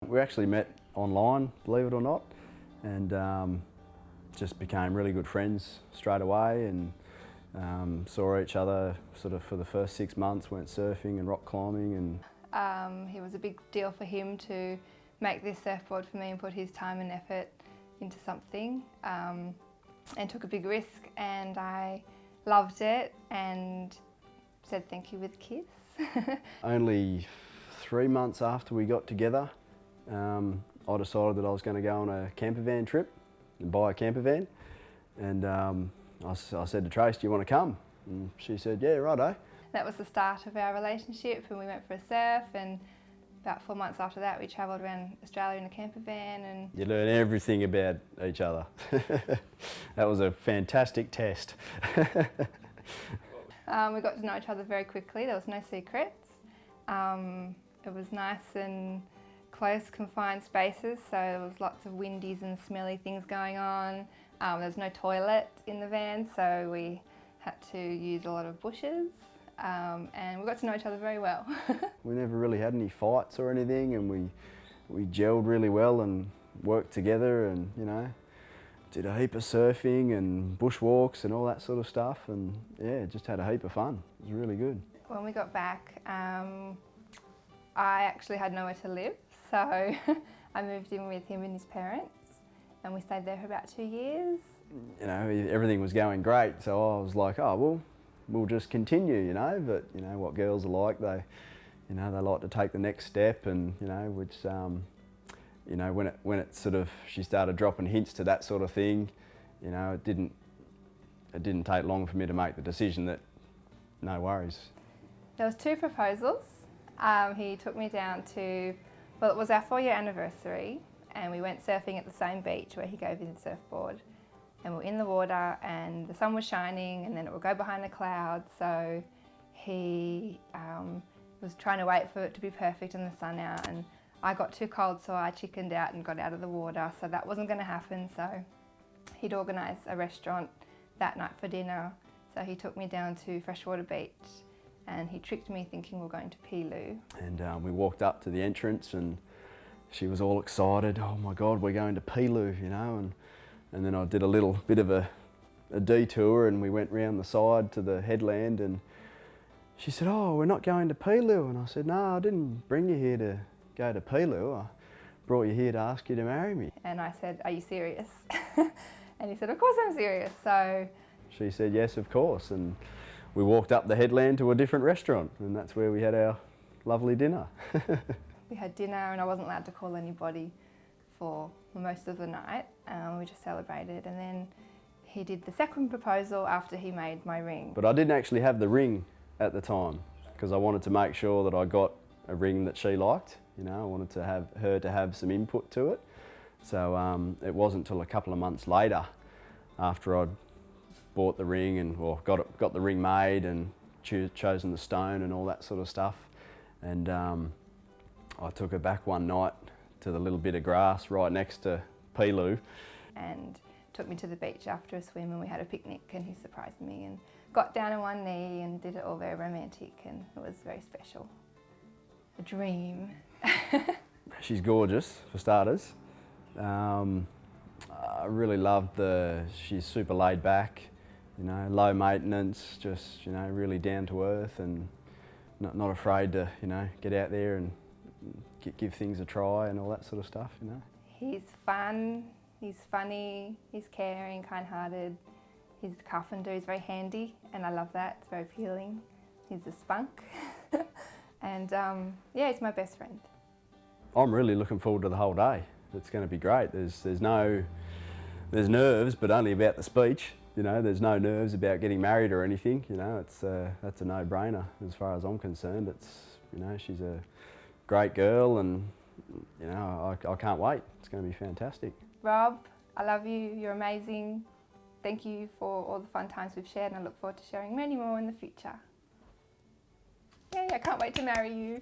We actually met online, believe it or not, and just became really good friends straight away, and saw each other sort of for the first 6 months, went surfing and rock climbing. And it was a big deal for him to make this surfboard for me and put his time and effort into something, and took a big risk, and I loved it and said thank you with a kiss. Only 3 months after we got together, I decided that I was going to go on a camper van trip and buy a camper van, and I said to Tracey, do you want to come? And she said, yeah, righto. That was the start of our relationship, and we went for a surf, and about 4 months after that we travelled around Australia in a camper van. And you learn everything about each other. That was a fantastic test. We got to know each other very quickly, there was no secrets. It was nice and close, confined spaces, so there was lots of windies and smelly things going on. There's no toilet in the van, so we had to use a lot of bushes, and we got to know each other very well. We never really had any fights or anything, and we gelled really well and worked together, and you know, did a heap of surfing and bushwalks and all that sort of stuff, and yeah, just had a heap of fun. It was really good. When we got back, I actually had nowhere to live, so I moved in with him and his parents, and we stayed there for about 2 years. You know, everything was going great, so I was like, oh, well, we'll just continue, you know, but you know what girls are like, they like to take the next step, and you know, which, you know, when it sort of, she started dropping hints to that sort of thing, you know, it didn't take long for me to make the decision that no worries. There was 2 proposals. He took me down to, well, it was our 4-year anniversary, and we went surfing at the same beach where he gave me the surfboard, and we were in the water and the sun was shining, and then it would go behind the clouds, so he was trying to wait for it to be perfect and the sun out, and I got too cold, so I chickened out and got out of the water, so that wasn't going to happen. So he'd organised a restaurant that night for dinner, so he took me down to Freshwater Beach, and he tricked me thinking we were going to Pelu. And we walked up to the entrance, and she was all excited. Oh my God, we're going to Pelu, you know. And then I did a little bit of a detour, and we went round the side to the headland, and she said, oh, we're not going to Pelu. And I said, no, I didn't bring you here to go to Pelu. I brought you here to ask you to marry me. And I said, are you serious? And he said, of course I'm serious. So she said, yes, of course. And we walked up the headland to a different restaurant, and that's where we had our lovely dinner. We had dinner, and I wasn't allowed to call anybody for most of the night. We just celebrated, and then he did the second proposal after he made my ring. But I didn't actually have the ring at the time, because I wanted to make sure that I got a ring that she liked. You know, I wanted to have her to have some input to it. So it wasn't until a couple of months later, after I'd bought the ring and got the ring made and chosen the stone and all that sort of stuff, and I took her back one night to the little bit of grass right next to Pelu, and took me to the beach after a swim, and we had a picnic, and he surprised me and got down on one knee and did it all very romantic, and it was very special. A dream. She's gorgeous, for starters. I really loved she's super laid back, you know, low maintenance, just, you know, really down to earth, and not afraid to, you know, get out there and give things a try and all that sort of stuff, you know. He's fun, he's funny, he's caring, kind-hearted. He's a carpenter, he's very handy, and I love that, it's very appealing. He's a spunk. And yeah, he's my best friend. I'm really looking forward to the whole day. It's going to be great. There's nerves, but only about the speech. You know, there's no nerves about getting married or anything. You know, that's a no-brainer as far as I'm concerned. You know, she's a great girl, and you know, I can't wait. It's going to be fantastic. Rob, I love you. You're amazing. Thank you for all the fun times we've shared, and I look forward to sharing many more in the future. Yay, I can't wait to marry you.